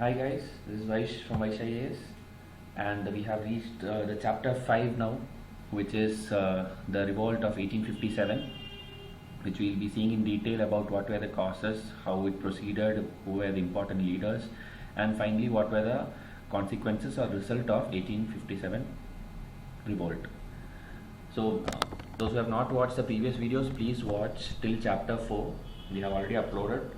Hi guys, this is Vysh from Vysh IAS, and we have reached the chapter 5 now, which is the Revolt of 1857, which we will be seeing in detail about what were the causes, how it proceeded, who were the important leaders, and finally what were the consequences or result of 1857 revolt. So those who have not watched the previous videos, please watch till chapter 4. We have already uploaded,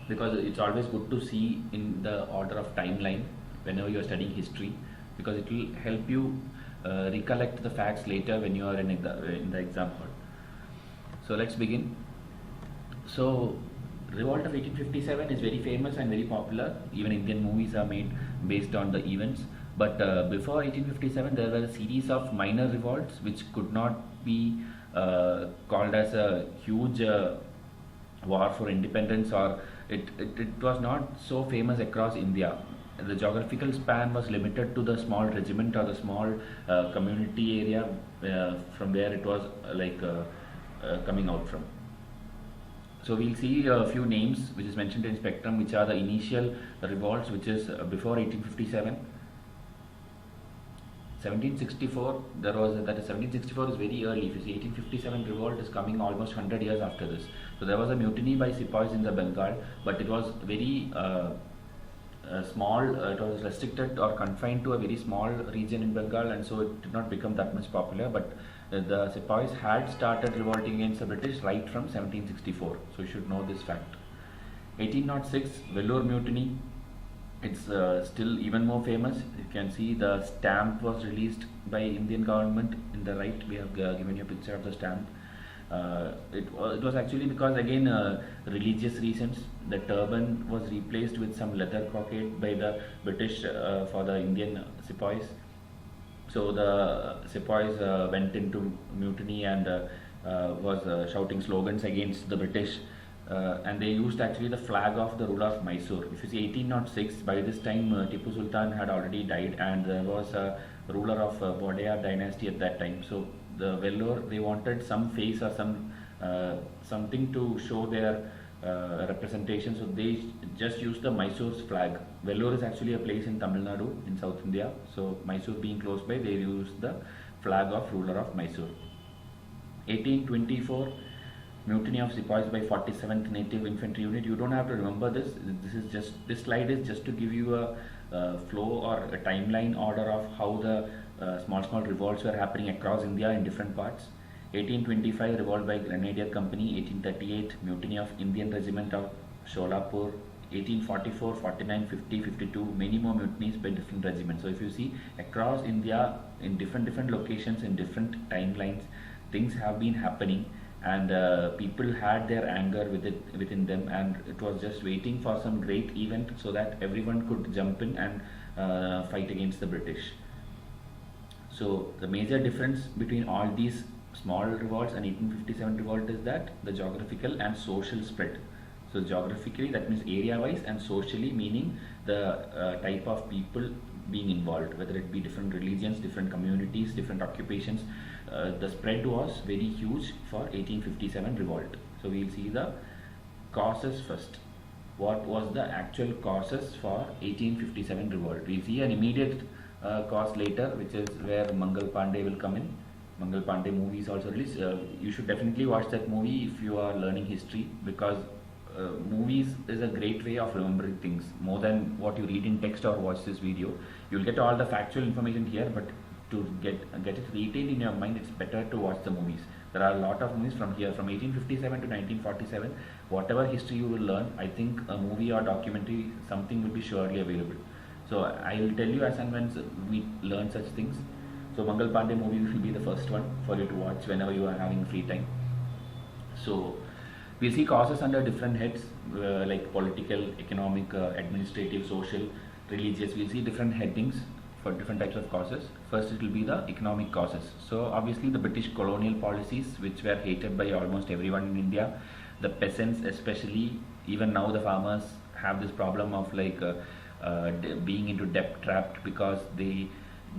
because it's always good to see in the order of timeline whenever you are studying history, because it will help you recollect the facts later when you are in the exam hall. So let's begin. So Revolt of 1857 is very famous and very popular. Even Indian movies are made based on the events. But before 1857, there were a series of minor revolts which could not be called as a huge war for independence, or it was not so famous across India. The geographical span was limited to the small regiment or the small community area from where it was coming out from. So we'll see a few names which is mentioned in spectrum, which are the initial revolts, which is before 1857. 1764, that is 1764 is very early. If you see, 1857 revolt is coming almost 100 years after this. So there was a mutiny by sepoys in the Bengal, but it was very small. It was restricted or confined to a very small region in Bengal, and so it did not become that much popular. But the sepoys had started revolting against the British right from 1764. So you should know this fact. 1806 Vellore mutiny. It's still even more famous. You can see the stamp was released by Indian government. In the right, we have given you a picture of the stamp. It was actually because, again, religious reasons. The turban was replaced with some leather cockade by the British for the Indian sepoys. So the sepoys went into mutiny and was shouting slogans against the British. And they used actually the flag of the ruler of Mysore. If you see 1806, by this time Tipu Sultan had already died, and there was a ruler of Wadaya dynasty at that time. So the Vellore, they wanted some face or something to show their representation. So they just used the Mysore's flag. Vellore is actually a place in Tamil Nadu in South India. So Mysore being close by, they used the flag of ruler of Mysore. 1824. Mutiny of sepoys by 47th Native Infantry Unit. You don't have to remember this. This slide is just to give you a flow or a timeline order of how the small revolts were happening across India in different parts. 1825 revolt by Grenadier Company. 1838 mutiny of Indian Regiment of Sholapur. 1844, 49, 50, 52, many more mutinies by different regiments. So if you see across India in different locations in different timelines, things have been happening. And people had their anger within them, and it was just waiting for some great event so that everyone could jump in and fight against the British. So the major difference between all these small revolts and 1857 revolt is that the geographical and social spread. So geographically, that means area wise, and socially, meaning the type of people being involved, whether it be different religions, different communities, different occupations. The spread was very huge for 1857 revolt. So we'll see the causes first. What was the actual causes for 1857 revolt? We'll see an immediate cause later, which is where Mangal Pandey will come in. Mangal Pandey movie is also released. You should definitely watch that movie if you are learning history, because movies is a great way of remembering things more than what you read in text or watch this video. You'll get all the factual information here, but to get it retained in your mind, it's better to watch the movies. There are a lot of movies from here, from 1857 to 1947. Whatever history you will learn, I think a movie or documentary, something will be surely available. So I will tell you as and when we learn such things. So Mangal Pandey movie will be the first one for you to watch whenever you are having free time. So we'll see causes under different heads, like political, economic, administrative, social, religious. We'll see different headings for different types of causes. First, it will be the economic causes. So obviously the British colonial policies, which were hated by almost everyone in India, the peasants especially. Even now the farmers have this problem of being into debt trapped, because they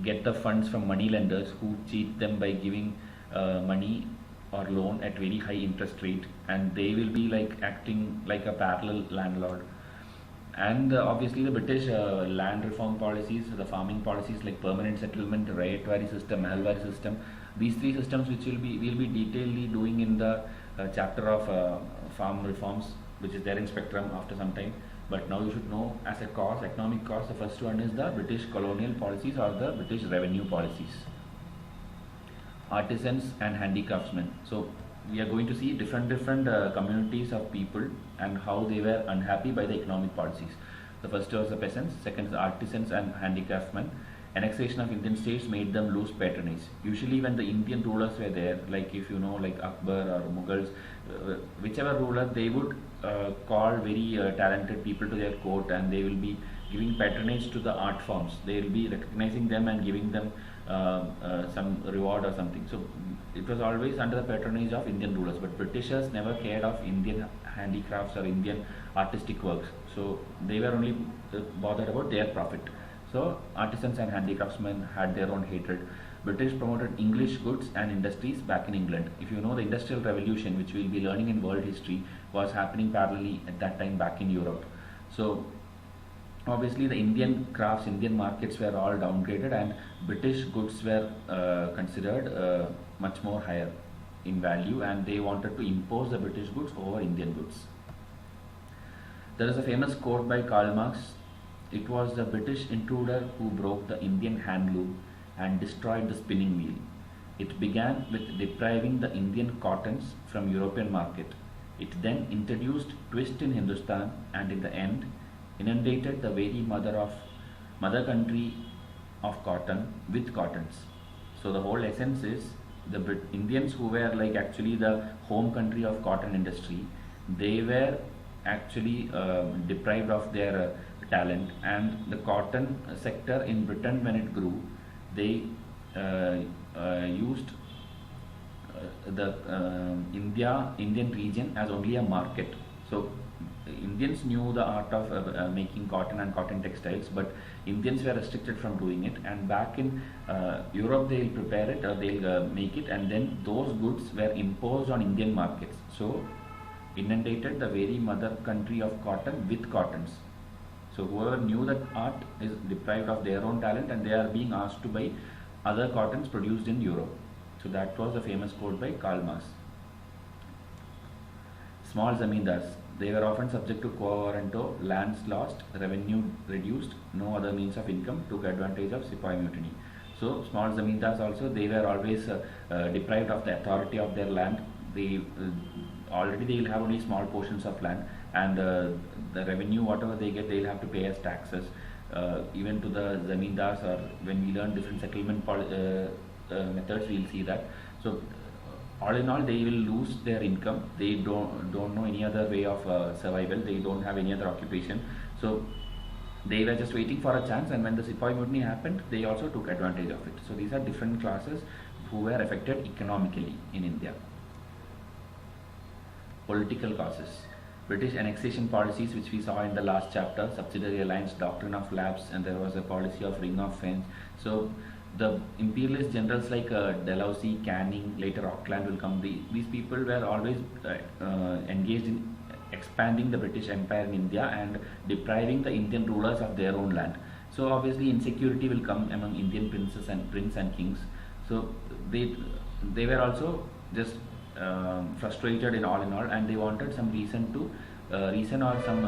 get the funds from money lenders who cheat them by giving money or loan at very high interest rate, and they will be like acting like a parallel landlord. And obviously the British land reform policies, the farming policies like permanent settlement, rayatwari system, mahalwari system, these three systems which we'll be detailedly doing in the chapter of farm reforms, which is there in spectrum after some time. But now you should know as a cause, economic cause, the first one is the British colonial policies or the British revenue policies. Artisans and handicraftsmen. So we are going to see different communities of people and how they were unhappy by the economic policies. The first was the peasants, second is the artisans and handicraftsmen. Annexation of Indian states made them lose patronage. Usually when the Indian rulers were there, like if you know like Akbar or Mughals, whichever ruler, they would call very talented people to their court, and they will be giving patronage to the art forms. They will be recognizing them and giving them some reward or something. So it was always under the patronage of Indian rulers, but Britishers never cared of Indian handicrafts or Indian artistic works. So they were only bothered about their profit. So artisans and handicraftsmen had their own hatred. British promoted English goods and industries back in England. If you know, the Industrial Revolution, which we'll be learning in world history, was happening parallelly at that time back in Europe. So obviously the Indian crafts, Indian markets were all downgraded, and British goods were considered much more higher in value, and they wanted to impose the British goods over Indian goods. There is a famous quote by Karl Marx. It was the British intruder who broke the Indian handloom and destroyed the spinning wheel. It began with depriving the Indian cottons from European market. It then introduced twist in Hindustan, and in the end inundated the very mother country of cotton with cottons. So the whole essence is the Indians, who were like actually the home country of cotton industry, they were actually deprived of their talent, and the cotton sector in Britain, when it grew, they used the Indian region as only a market. So Indians knew the art of making cotton and cotton textiles, but Indians were restricted from doing it, and back in Europe they'll prepare it, or they'll make it, and then those goods were imposed on Indian markets. So inundated the very mother country of cotton with cottons. So whoever knew that art is deprived of their own talent, and they are being asked to buy other cottons produced in Europe. So that was a famous quote by Karl Marx. Small zamindars. They were often subject to quo warranto, lands lost, revenue reduced, no other means of income, took advantage of Sepoy mutiny. So small zamindars also, they were always deprived of the authority of their land. They already they will have only small portions of land, and the revenue whatever they get, they will have to pay as taxes. Even to the zamindars, or when we learn different settlement methods, we will see that. So all in all, they will lose their income. They don't know any other way of survival. They don't have any other occupation. So they were just waiting for a chance, and when the Sepoy mutiny happened, they also took advantage of it. So these are different classes who were affected economically in India. Political causes. British annexation policies, which we saw in the last chapter, subsidiary alliance, doctrine of lapse, and there was a policy of ring of fence. So the imperialist generals like Dalhousie, Canning, later Auckland will come. These people were always engaged in expanding the British Empire in India and depriving the Indian rulers of their own land. So obviously insecurity will come among Indian princes and prince and kings. So they were also just frustrated in all, and they wanted some reason or some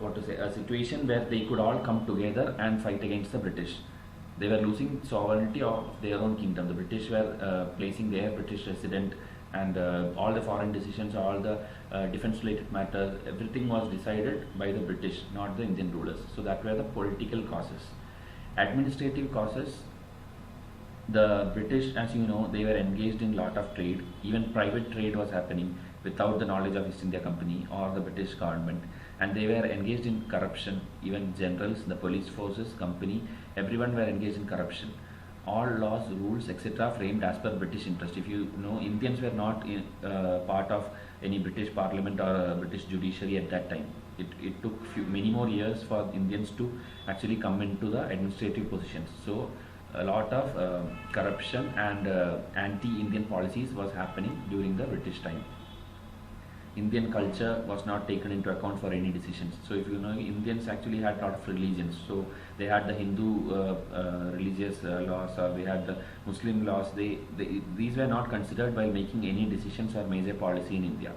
a situation where they could all come together and fight against the British. They were losing sovereignty of their own kingdom. The British were placing their British resident, and all the foreign decisions, all the defense related matters, everything was decided by the British, not the Indian rulers. So that were the political causes. Administrative causes. The British, as you know, they were engaged in lot of trade. Even private trade was happening without the knowledge of East India Company or the British government, and they were engaged in corruption. Even generals, the police forces, company, everyone were engaged in corruption. All laws, rules, etc. framed as per British interest. If you know, Indians were not part of any British parliament or British judiciary at that time. It took many more years for Indians to actually come into the administrative positions. So a lot of corruption and anti-Indian policies was happening during the British time. Indian culture was not taken into account for any decisions. So if you know, Indians actually had a lot of religions. So they had the Hindu religious laws, or they had the Muslim laws. These were not considered while making any decisions or major policy in India.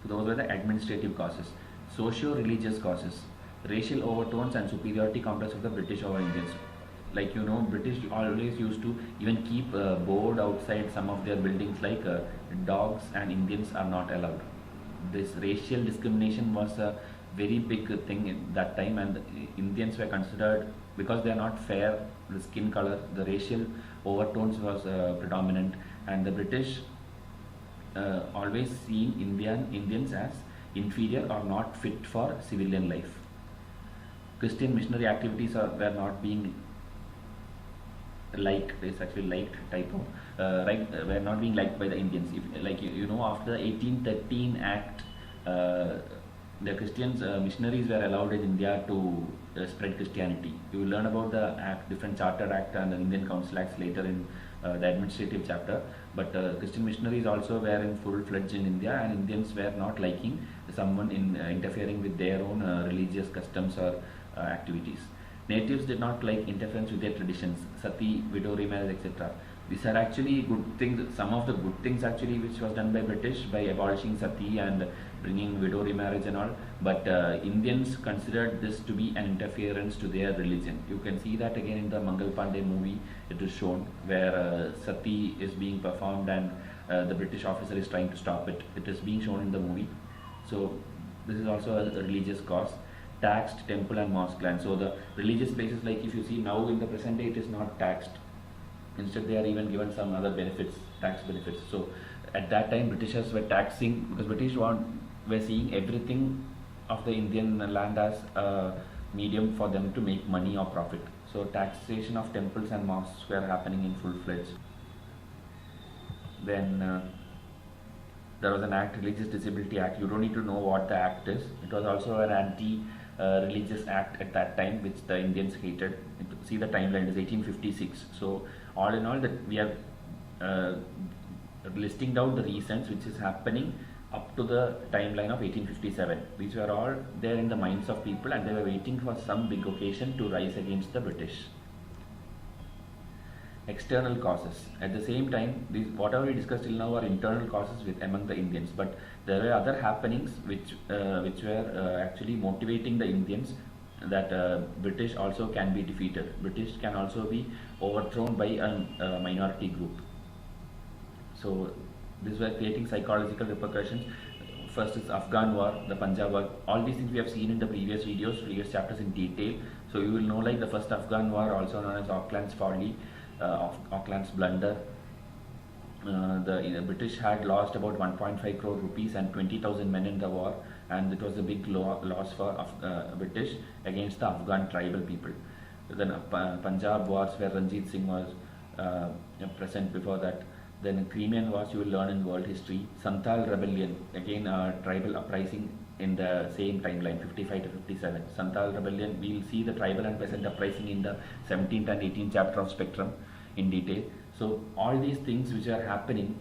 So those were the administrative causes. Socio-religious causes, racial overtones and superiority complex of the British over Indians. Like you know, British always used to even keep a board outside some of their buildings like dogs and Indians are not allowed. This racial discrimination was a very big thing at that time, and Indians were considered, because they are not fair, the skin color, the racial overtones was predominant, and the British always seen Indians as inferior or not fit for civilian life. Christian missionary activities were not being liked. It's actually liked typo, right? Were not being liked by the Indians. If, like you know, after the 1813 Act, the Christians missionaries were allowed in India to spread Christianity. You will learn about the Act, different Charter Act and the Indian Council Acts later in the administrative chapter. But Christian missionaries also were in full-fledged in India, and Indians were not liking someone in interfering with their own religious customs or activities. Natives did not like interference with their traditions, sati, widow remarriage, etc. These are actually good things, some of the good things actually which was done by British by abolishing sati and bringing widow remarriage and all. But Indians considered this to be an interference to their religion. You can see that again in the Mangal Pandey movie. It is shown where sati is being performed and the British officer is trying to stop it. It is being shown in the movie. So this is also a religious cause. Taxed temple and mosque land. So the religious places, like if you see now in the present day, it is not taxed. Instead, they are even given some other benefits, tax benefits. So at that time, Britishers were taxing, because British were seeing everything of the Indian land as a medium for them to make money or profit. So taxation of temples and mosques were happening in full-fledged. Then there was an act, Religious Disability Act. You don't need to know what the act is. It was also an anti-religious act at that time, which the Indians hated. See the timeline, it is 1856. So all in all, that we are listing down the reasons which is happening up to the timeline of 1857. These were all there in the minds of people, and they were waiting for some big occasion to rise against the British. External causes. At the same time, these whatever we discussed till now are internal causes among the Indians, but there were other happenings which were actually motivating the Indians that British also can be defeated. British can also be overthrown by a minority group. So these were creating psychological repercussions. First is Afghan war, the Punjab war. All these things we have seen in the previous videos, previous chapters in detail. So you will know, like the first Afghan war, also known as Auckland's folly, Auckland's blunder. The British had lost about 1.5 crore rupees and 20,000 men in the war, and it was a big loss for British against the Afghan tribal people. Then Punjab wars, where Ranjit Singh was present before that. Then Crimean wars, you will learn in world history. Santhal rebellion, again tribal uprising in the same timeline, 55 to 57. Santhal rebellion, we will see the tribal and peasant uprising in the 17th and 18th chapter of Spectrum in detail. So all these things which are happening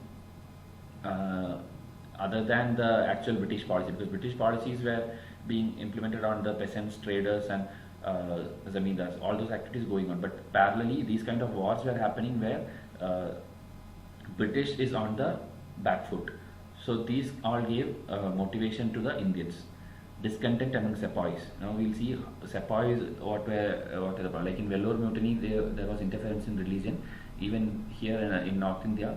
other than the actual British policy, because British policies were being implemented on the peasants, traders and zamindars, all those activities going on. But parallelly, these kind of wars were happening where British is on the back foot. So these all gave motivation to the Indians. Discontent among sepoys. Now we'll see sepoys what are the like in Vellore Mutiny there was interference in religion. Even here in North India,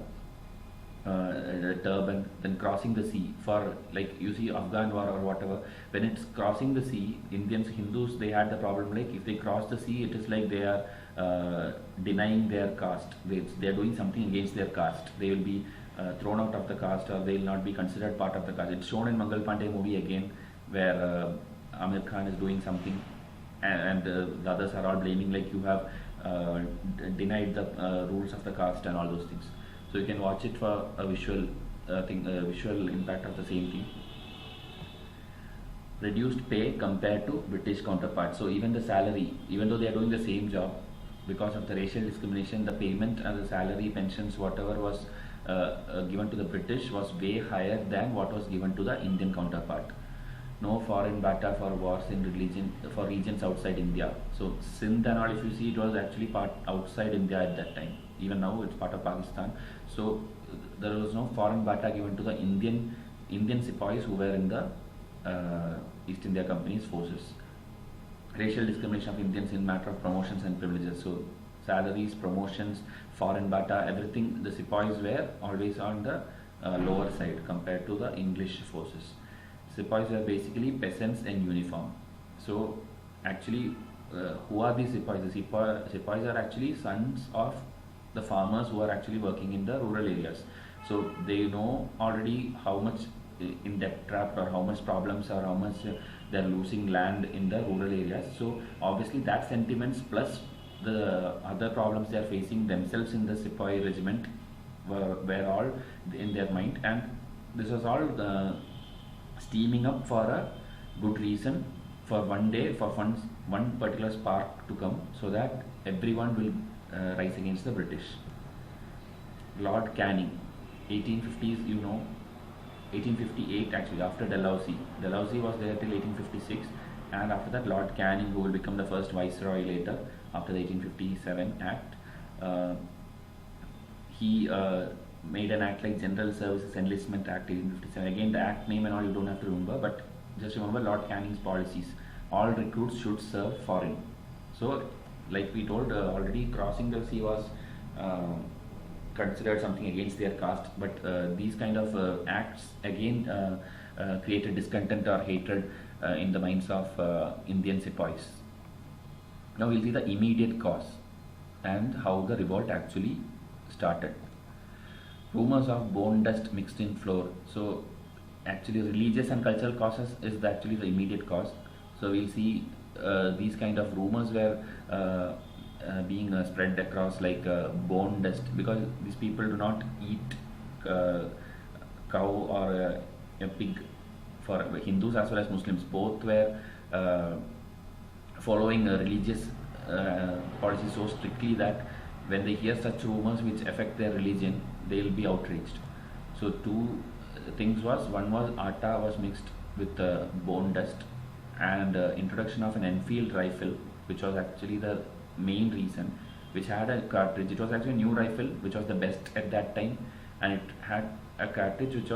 turban, then crossing the sea for, like you see Afghan war or whatever, when it's crossing the sea, Indians, Hindus, they had the problem, like if they cross the sea, it is like they are denying their caste. They are doing something against their caste. They will be thrown out of the caste, or they will not be considered part of the caste. It's shown in Mangal Pandey movie again, where Amir Khan is doing something, and the others are all blaming, like you have denied the rules of the caste and all those things. So you can watch it for a visual visual impact of the same thing. Reduced pay compared to British counterparts. So even the salary, even though they are doing the same job, because of the racial discrimination, the payment and the salary, pensions, whatever was given to the British was way higher than what was given to the Indian counterpart. No foreign bata for wars in religion for regions outside India. So Sindh and all, if you see, it was actually part outside India at that time. Even now it's part of Pakistan. So there was no foreign bata given to the Indian sepoys who were in the East India Company's forces. Racial discrimination of Indians in matter of promotions and privileges. So salaries, promotions, foreign bata, everything, the sepoys were always on the lower side compared to the English forces. Sepoys were basically peasants in uniform. So actually, who are these sepoys? The sepoys are actually sons of the farmers who are actually working in the rural areas. So they know already how much in debt trap or how much problems or how much they are losing land in the rural areas. So obviously that sentiments plus the other problems they are facing themselves in the sepoy regiment were all in their mind, and this was all steaming up for a good reason, for one day, for one particular spark to come, so that everyone will rise against the British. Lord Canning, 1850s, 1858 actually, after Dalhousie. Dalhousie was there till 1856, and after that Lord Canning, who will become the first viceroy later after the 1857 Act, he made an act like General Services Enlistment Act 1857. Again, the act name and all you don't have to remember, but just remember Lord Canning's policies. All recruits should serve foreign. So, like we told already, crossing the sea was considered something against their caste, but these kind of acts again created discontent or hatred in the minds of Indian sepoys. Now we'll see the immediate cause and how the revolt actually started. Rumors of bone dust mixed in flour. So actually religious and cultural causes is actually the immediate cause. So we'll see these kind of rumors were being spread across like bone dust, because these people do not eat cow or a pig. For Hindus as well as Muslims, both were following religious policies so strictly that when they hear such rumors which affect their religion, they will be outraged. So two things was, one was atta was mixed with bone dust, and introduction of an Enfield rifle, which was actually the main reason, which had a cartridge. It was actually a new rifle which was the best at that time, and it had a cartridge which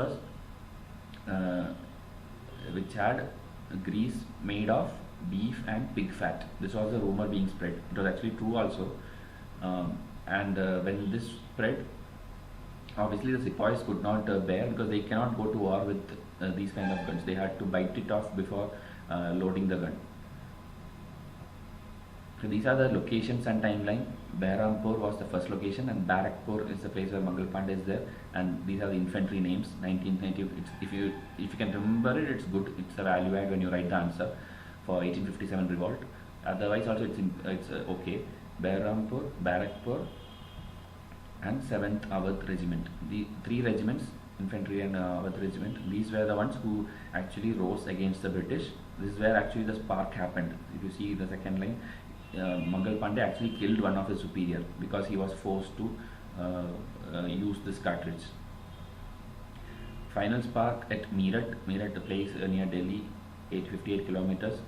had grease made of beef and pig fat. This was the rumor being spread. It was actually true also. And when this spread, obviously the sepoys could not bear, because they cannot go to war with these kind of guns. They had to bite it off before loading the gun. So these are the locations and timeline. Behrampur was the first location, and Barakpur is the place where Mangal Pandey is there, and these are the infantry names. 1990. If you can remember it, it's good. It's a value add when you write the answer for 1857 revolt. Otherwise, also it's okay. Behrampur, Barakpur, and 7th Awadh Regiment. The three regiments, infantry and Awadh Regiment, these were the ones who actually rose against the British. This is where actually the spark happened. If you see the second line, Mangal Pandey actually killed one of his superior because he was forced to use this cartridge. Final spark at Meerut, the place near Delhi, 858 kilometers.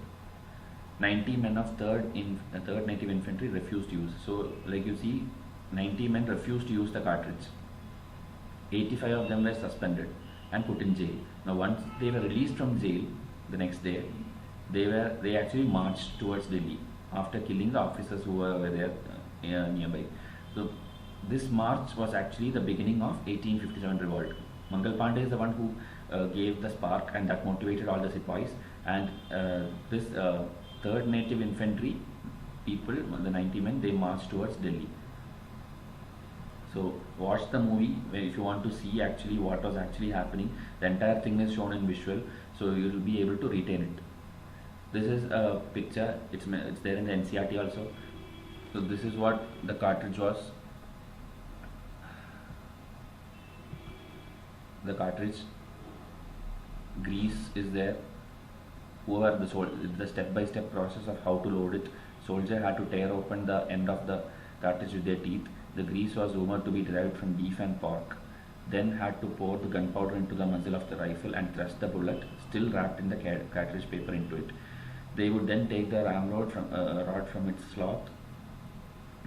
90 men of 3rd Native Infantry refused use. So like you see, 90 men refused to use the cartridge. 85 of them were suspended and put in jail. Now once they were released from jail the next day, they actually marched towards Delhi after killing the officers who were there nearby. So this march was actually the beginning of 1857 revolt. Mangal Pandey is the one who gave the spark, and that motivated all the sepoys, and this 3rd Native Infantry people, the 90 men, they marched towards Delhi. So watch the movie if you want to see actually what was actually happening. The entire thing is shown in visual, so you will be able to retain it. This is a picture, it's there in the NCERT also. So this is what the cartridge was. The cartridge, grease is there. Whoever the step-by-step process of how to load it. Soldier had to tear open the end of the cartridge with their teeth. The grease was rumored to be derived from beef and pork. then had to pour the gunpowder into the muzzle of the rifle and thrust the bullet, still wrapped in the cartridge paper, into it. They would then take the ramrod rod from its slot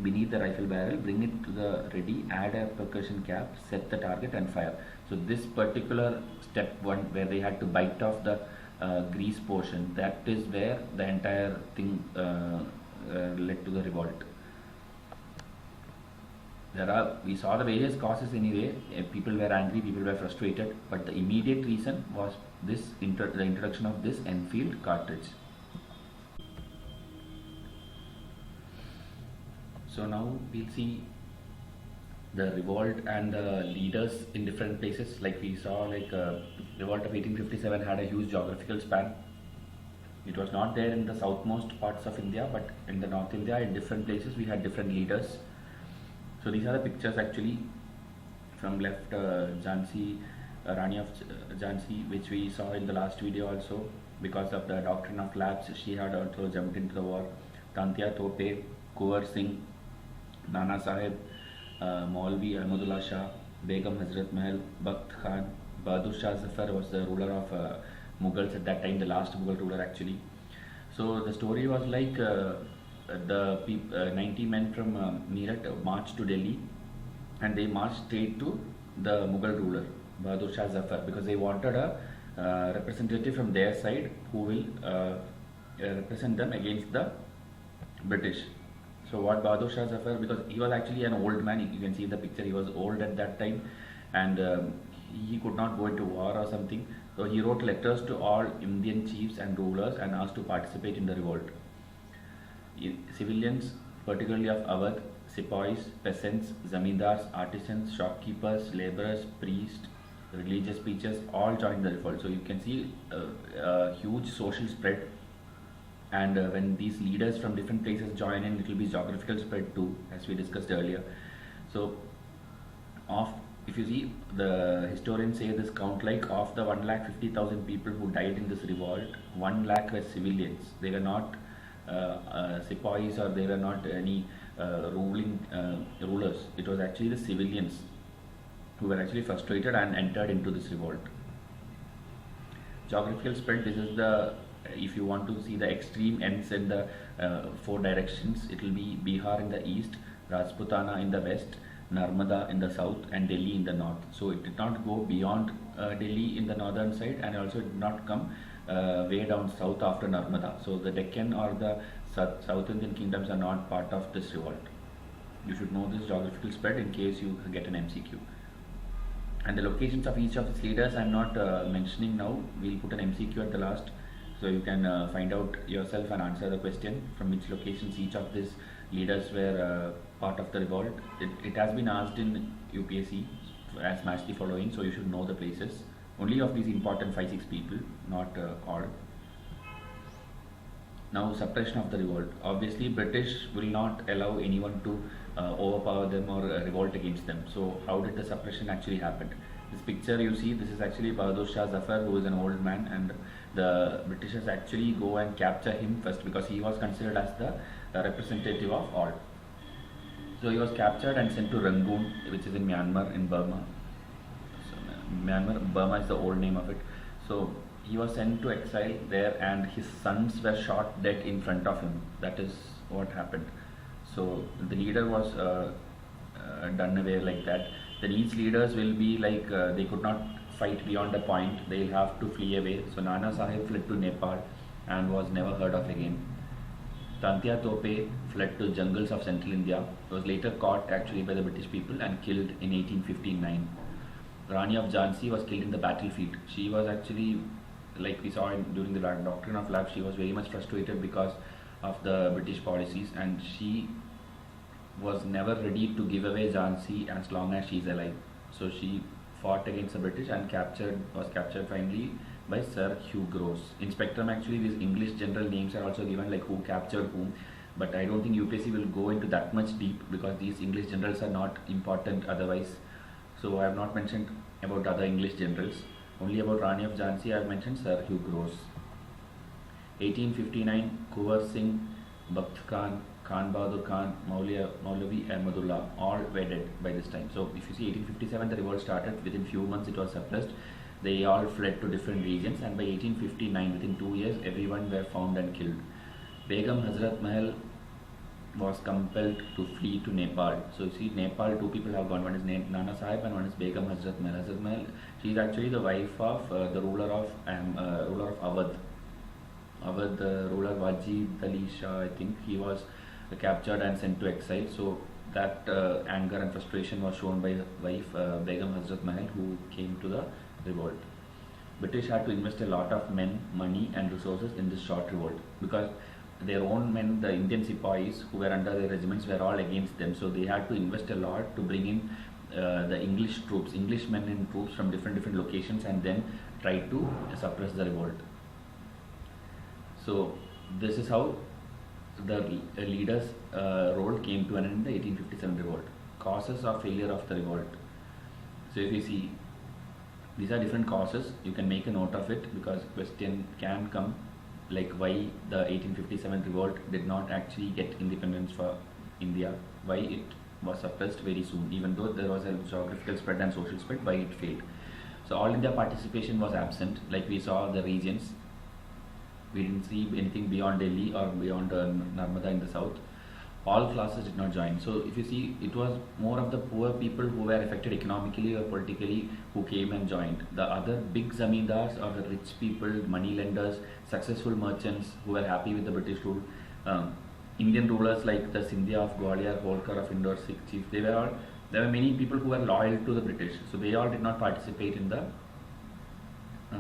beneath the rifle barrel, bring it to the ready, add a percussion cap, set the target and fire. So this particular step one, where they had to bite off the grease portion, that is where the entire thing led to the revolt. We saw the various causes anyway. People were angry, people were frustrated, but the immediate reason was the introduction of this Enfield cartridge. So now we'll see the revolt and the leaders in different places. Like we saw, like revolt of 1857 had a huge geographical span. It was not there in the southmost parts of India, but in the North India, in different places, we had different leaders. So these are the pictures actually. From left, Jhansi, Rani of Jhansi, which we saw in the last video also. Because of the doctrine of lapse, she had also jumped into the war. Tantia Tope, Kuwar Singh, Nana Sahib, Maulvi Ahmadullah Shah, Begum Hazrat Mahal, Bakht Khan, Bahadur Shah Zafar was the ruler of Mughals at that time, the last Mughal ruler actually. So the story was like the 90 men from Meerut marched to Delhi, and they marched straight to the Mughal ruler, Bahadur Shah Zafar, because they wanted a representative from their side who will represent them against the British. So what Bahadur Shah Zafar, because he was actually an old man, you can see in the picture, he was old at that time, and he could not go into war or something. So he wrote letters to all Indian chiefs and rulers and asked to participate in the revolt. Civilians, particularly of Awadh, sepoys, peasants, zamindars, artisans, shopkeepers, laborers, priests, religious preachers, all joined the revolt. So you can see a huge social spread. And when these leaders from different places join in, it will be geographical spread too, as we discussed earlier. So, if you see, the historians say this count, like of the 150,000 people who died in this revolt, 1 lakh were civilians. They were not sepoys, or they were not any ruling rulers. It was actually the civilians who were actually frustrated and entered into this revolt. Geographical spread, this is the, if you want to see the extreme ends in the 4 directions, it will be Bihar in the east, Rajputana in the west, Narmada in the south, and Delhi in the north. So it did not go beyond Delhi in the northern side, and also did not come way down south after Narmada. So the Deccan or the South Indian kingdoms are not part of this revolt. You should know this geographical spread in case you get an MCQ. And the locations of each of these leaders I am not mentioning now. We'll put an MCQ at the last, so you can find out yourself and answer the question from which locations each of these leaders were part of the revolt. It has been asked in UPSC as match the following, so you should know the places. Only of these important 5-6 people, not all. Now, suppression of the revolt. Obviously, British will not allow anyone to overpower them or revolt against them. So, how did the suppression actually happen? This picture you see, this is actually Bahadur Shah Zafar, who is an old man, and the Britishers actually go and capture him first because he was considered as the representative of all. So he was captured and sent to Rangoon, which is in Myanmar, in Burma. So, Burma is the old name of it. So he was sent to exile there, and his sons were shot dead in front of him. That is what happened. So the leader was done away like that. Then each leaders will be like they could not fight beyond a point. They'll have to flee away. So Nana Sahib fled to Nepal and was never heard of again. Tantia Tope fled to jungles of central India. Was later caught actually by the British people and killed in 1859. Rani of Jhansi was killed in the battlefield. She was actually, like we saw during the doctrine of lapse, she was very much frustrated because of the British policies, and she was never ready to give away Jhansi as long as she is alive. So she fought against the British and was captured finally by Sir Hugh Gross. In Spectrum, actually, these English general names are also given, like who captured whom, but I don't think UPSC will go into that much deep because these English generals are not important otherwise. So I have not mentioned about other English generals. Only about Rani of Jhansi I have mentioned Sir Hugh Gross. 1859, Kuwar Singh, Bakht Khan, Khan Bahadur Khan, Maulavi Ahmadullah, all were dead by this time. So if you see 1857 the revolt started, within few months it was suppressed. They all fled to different regions, and by 1859, within 2 years, everyone were found and killed. Begum Hazrat Mahal was compelled to flee to Nepal. So you see, Nepal, two people have gone. One is Nana Sahib and one is Begum Hazrat Mahal. Hazrat Mahal, she is actually the wife of the ruler of Awadh. Awadh ruler Wajid Ali Shah, I think, he was captured and sent to exile. So that anger and frustration was shown by wife Begum Hazrat Mahal, who came to the revolt. British had to invest a lot of men, money and resources in this short revolt, because their own men, the Indian Sepoys who were under their regiments, were all against them. So they had to invest a lot to bring in the English troops, English men and troops from different locations, and then try to suppress the revolt. So this is how the leader's role came to an end in the 1857 revolt. Causes of failure of the revolt. So if you see, these are different causes. You can make a note of it, because question can come like why the 1857 revolt did not actually get independence for India, why it was suppressed very soon, even though there was a geographical spread and social spread, why it failed. So all India participation was absent. Like we saw the regions, we didn't see anything beyond Delhi or beyond Narmada in the south. All classes did not join. So if you see, it was more of the poor people who were affected economically or politically who came and joined. The other big zamindars or the rich people, money lenders, successful merchants who were happy with the British rule, Indian rulers like the Scindia of Gwalior, Holkar of Indore, Sikh chief, there were many people who were loyal to the British. So they all did not participate in the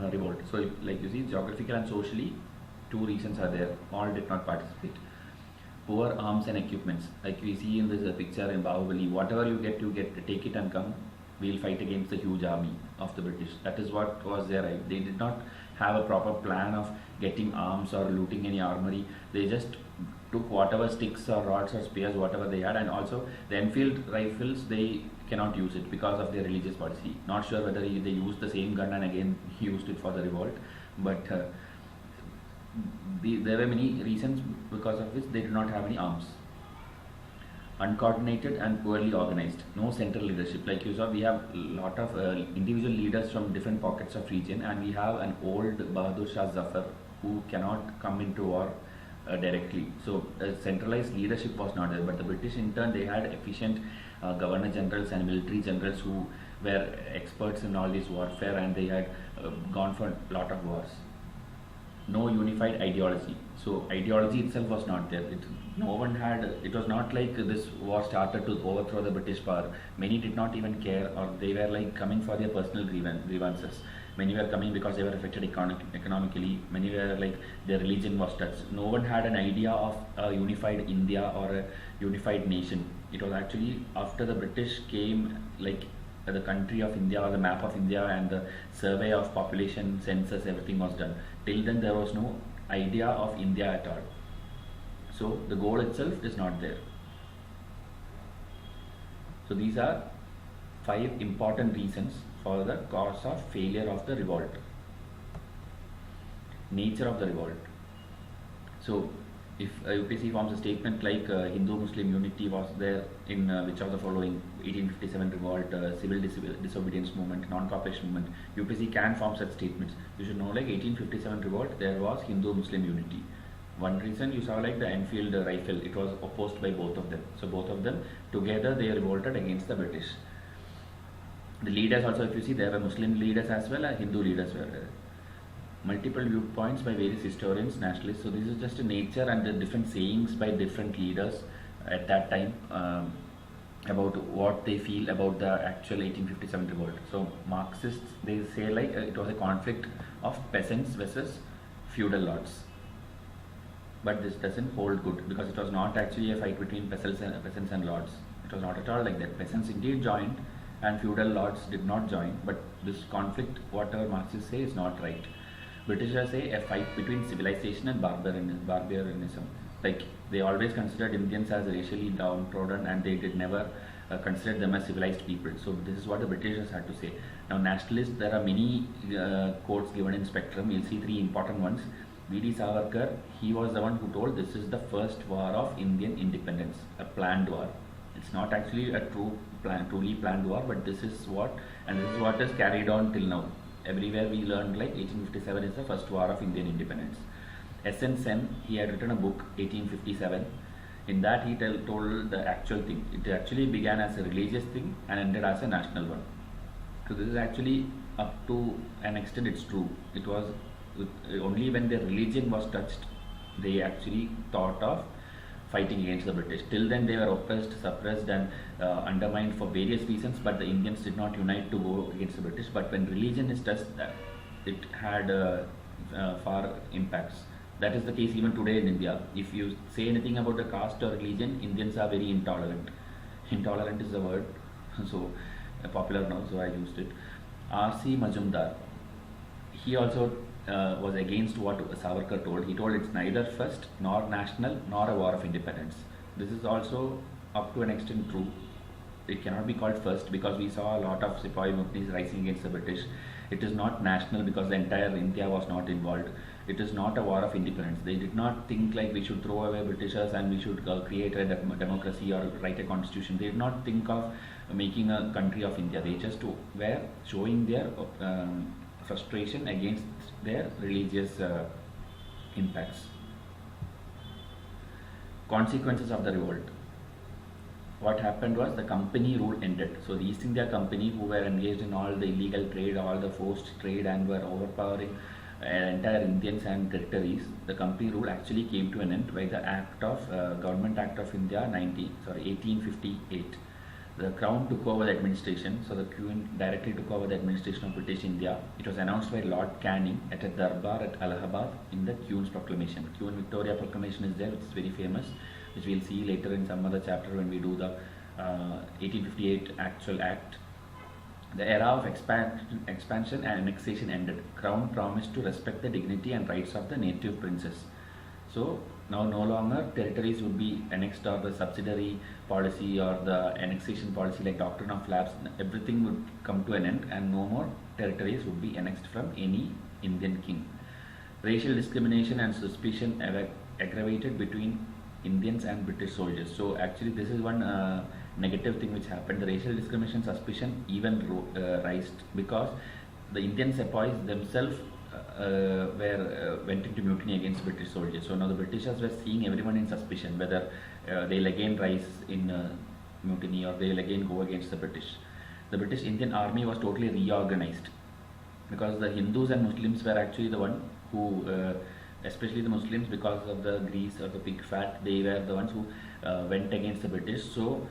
revolt. So like you see, geographical and socially, two reasons are there. All did not participate. Poor arms and equipments, like we see in this picture in Bahubali, whatever you get, take it and come, we'll fight against the huge army of the British. That is what was there. Right? They did not have a proper plan of getting arms or looting any armory. They just took whatever sticks or rods or spears, whatever they had, and also the Enfield rifles, they cannot use it because of their religious policy. Not sure whether they used the same gun and again used it for the revolt, but there were many reasons because of which they did not have any arms. Uncoordinated and poorly organized. No central leadership. Like you saw, we have a lot of individual leaders from different pockets of region, and we have an old Bahadur Shah Zafar who cannot come into war directly. So centralized leadership was not there. But the British in turn, they had efficient governor generals and military generals who were experts in all this warfare, and they had gone for a lot of wars. No unified ideology. So ideology itself was not there. No one had. It was not like this war started to overthrow the British power. Many did not even care, or they were like coming for their personal grievances. Many were coming because they were affected economically. Many were like their religion was touched. No one had an idea of a unified India or a unified nation. It was actually after the British came, like the country of India or the map of India and the survey of population, census, everything was done. Till then there was no idea of India at all. So the goal itself is not there. So these are 5 important reasons for the cause of failure of the revolt. Nature of the revolt. So if UPSC forms a statement like Hindu-Muslim unity was there in which of the following: 1857 revolt, civil disobedience movement, non-cooperation movement, UPSC can form such statements. You should know, like 1857 revolt, there was Hindu-Muslim unity. One reason you saw, like the Enfield rifle, it was opposed by both of them. So both of them together, they revolted against the British. The leaders also, if you see, there were Muslim leaders as well as Hindu leaders were there. Multiple viewpoints by various historians, nationalists. So this is just a nature and the different sayings by different leaders at that time about what they feel about the actual 1857 revolt. So Marxists, they say like it was a conflict of peasants versus feudal lords. But this doesn't hold good, because it was not actually a fight between peasants and lords. It was not at all like that. Peasants indeed joined and feudal lords did not join, but this conflict, whatever Marxists say, is not right. Britishers say a fight between civilization and barbarianism. Like they always considered Indians as racially downtrodden, and they did never consider them as civilized people. So this is what the Britishers had to say. Now nationalists, there are many quotes given in spectrum. You'll see 3 important ones. V.D. Savarkar, he was the one who told this is the first war of Indian independence, a planned war. It's not actually a truly planned war, but this is what is carried on till now. Everywhere we learned like 1857 is the first war of Indian independence. S.N. Sen, he had written a book 1857. In that he told the actual thing. It actually began as a religious thing and ended as a national one. So this is actually up to an extent it's true. It was only when their religion was touched they actually thought of fighting against the British. Till then they were oppressed, suppressed and undermined for various reasons, but the Indians did not unite to go against the British. But when religion is touched, it had far impacts. That is the case even today in India. If you say anything about the caste or religion, Indians are very intolerant. Intolerant is the word, so popular now, so I used it. R.C. Majumdar, he also was against what Savarkar told. He told it's neither first nor national nor a war of independence. This is also up to an extent true. It cannot be called first because we saw a lot of Sepoy mutinies rising against the British. It is not national because the entire India was not involved. It is not a war of independence. They did not think like we should throw away Britishers and we should create a democracy or write a constitution. They did not think of making a country of India. They just were showing their frustration against their religious impacts. Consequences of the revolt. What happened was the company rule ended. So the East India Company, who were engaged in all the illegal trade, all the forced trade and were overpowering entire Indians and territories, the company rule actually came to an end by the Government Act of India 1858. The Crown took over the administration, so the Queen directly took over the administration of British India. It was announced by Lord Canning at a Darbar at Allahabad in the Queen's Proclamation. Queen Victoria Proclamation is there, which is very famous, which we'll see later in some other chapter when we do the 1858 actual act. The era of expansion and annexation ended. Crown promised to respect the dignity and rights of the native princes. So now no longer territories would be annexed, or the subsidiary policy or the annexation policy like doctrine of lapse, everything would come to an end and no more territories would be annexed from any Indian king. Racial discrimination and suspicion aggravated between Indians and British soldiers. So actually this is one negative thing which happened. The racial discrimination suspicion even rised because the Indian sepoys themselves went into mutiny against British soldiers. So now the Britishers were seeing everyone in suspicion whether they'll again rise in mutiny or they'll again go against the British. The British Indian army was totally reorganized because the Hindus and Muslims were actually the one who especially the Muslims, because of the grease or the pig fat, they were the ones who went against the British. So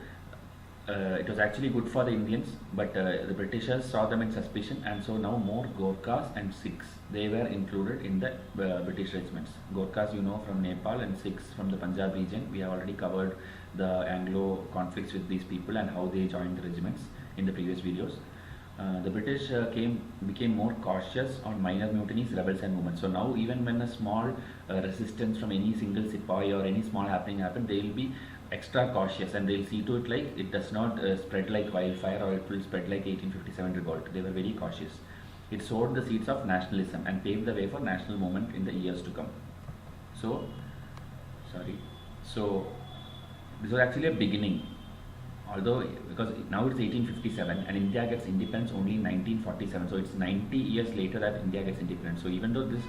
it was actually good for the Indians, but the Britishers saw them in suspicion, and so now more Gorkhas and Sikhs, they were included in the British regiments. Gorkhas, you know, from Nepal, and Sikhs from the Punjab region. We have already covered the Anglo conflicts with these people and how they joined the regiments in the previous videos. The British became more cautious on minor mutinies, rebels and movements. So now even when a small resistance from any single sepoy or any small happening happen, they will be extra cautious and they'll see to it like it does not spread like wildfire or it will spread like 1857 revolt. They were very cautious. It sowed the seeds of nationalism and paved the way for national movement in the years to come. So this was actually a beginning. Although, because now it's 1857 and India gets independence only in 1947, so it's 90 years later that India gets independence. So even though this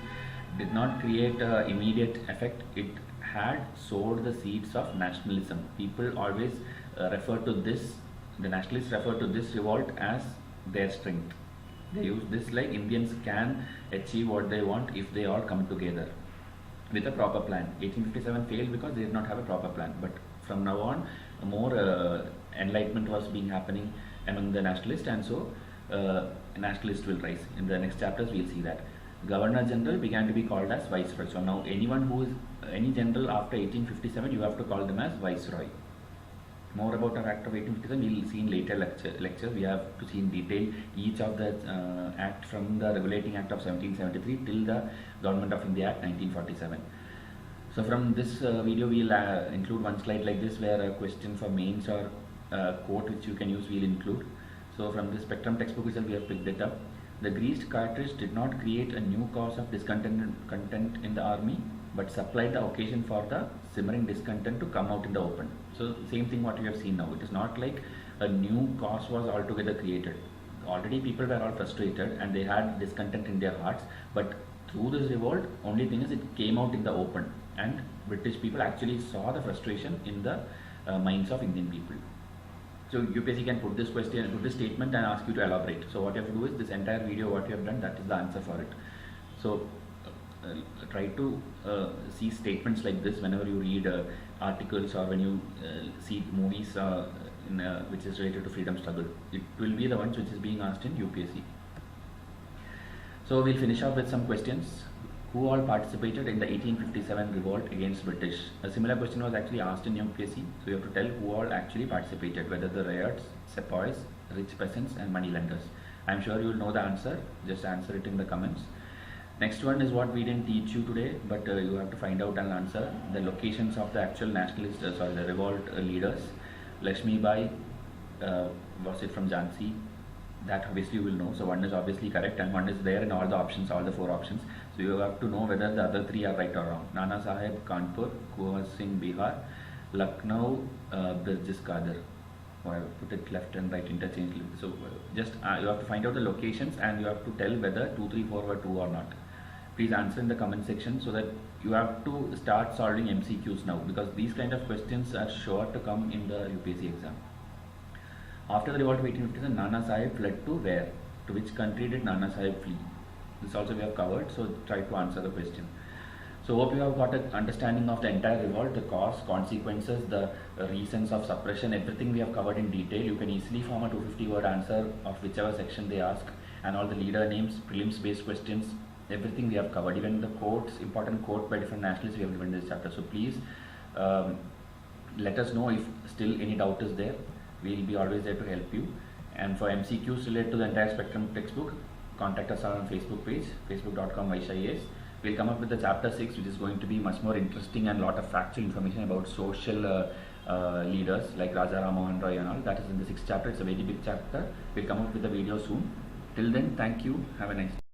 did not create immediate effect, it had sowed the seeds of nationalism. People always refer to this, the nationalists refer to this revolt as their strength. They use this like Indians can achieve what they want if they all come together with a proper plan. 1857 failed because they did not have a proper plan, but from now on more enlightenment was being happening among the nationalists, and so nationalists will rise. In the next chapters we'll see that. Governor General began to be called as Viceroy. So now anyone who is any general after 1857, you have to call them as Viceroy. More about our Act of 1857 we will see in later lectures. We have to see in detail each of the act, from the Regulating Act of 1773 till the Government of India Act 1947. So from this video we will include one slide like this where a question for mains or quote which you can use we will include. So from the Spectrum textbook itself we have picked it up. The greased cartridge did not create a new cause of discontent in the army, but supplied the occasion for the simmering discontent to come out in the open. So same thing what we have seen now. It is not like a new cause was altogether created. Already people were all frustrated and they had discontent in their hearts, but through this revolt, only thing is it came out in the open, and British people actually saw the frustration in the minds of Indian people. So UPSC can put this question, put this statement and ask you to elaborate. So what you have to do is this entire video what you have done, that is the answer for it. So try to see statements like this whenever you read articles or when you see movies which is related to freedom struggle. It will be the ones which is being asked in UPSC. So we'll finish off with some questions. Who all participated in the 1857 revolt against British? A similar question was actually asked in UPSC. So you have to tell who all actually participated, whether the riots, sepoys, rich peasants and moneylenders. I'm sure you will know the answer. Just answer it in the comments. Next one is what we didn't teach you today, but you have to find out and answer. The locations of the actual nationalist, the revolt leaders. Lakshmi Bai, was it from Jhansi? That obviously you will know. So one is obviously correct and one is there in all the options, all the 4 options. So you have to know whether the other 3 are right or wrong. Nana Sahib, Kanpur, Kuwa Singh, Bihar, Lucknow, Birjis Kadir. Oh, I put it left and right interchangeably. So just you have to find out the locations and you have to tell whether 2, 3, 4 were true or not. Please answer in the comment section so that you have to start solving MCQs now, because these kind of questions are sure to come in the UPSC exam. After the revolt of 1857, Nana Sahib fled to where? To which country did Nana Sahib flee? This also we have covered, so try to answer the question. So hope you have got an understanding of the entire revolt, the cause, consequences, the reasons of suppression, everything we have covered in detail. You can easily form a 250-word answer of whichever section they ask, and all the leader names, prelims based questions, everything we have covered. Even the quotes, important quote by different nationalists we have given in this chapter. So please let us know if still any doubt is there. We will be always there to help you. And for MCQs related to the entire spectrum textbook, contact us on our Facebook page, facebook.com/Vysh. We'll come up with the chapter 6, which is going to be much more interesting and lot of factual information about social leaders like Raja Ram Mohan Roy and all. That is in the 6th chapter. It's a very big chapter. We'll come up with the video soon. Till then, thank you. Have a nice day.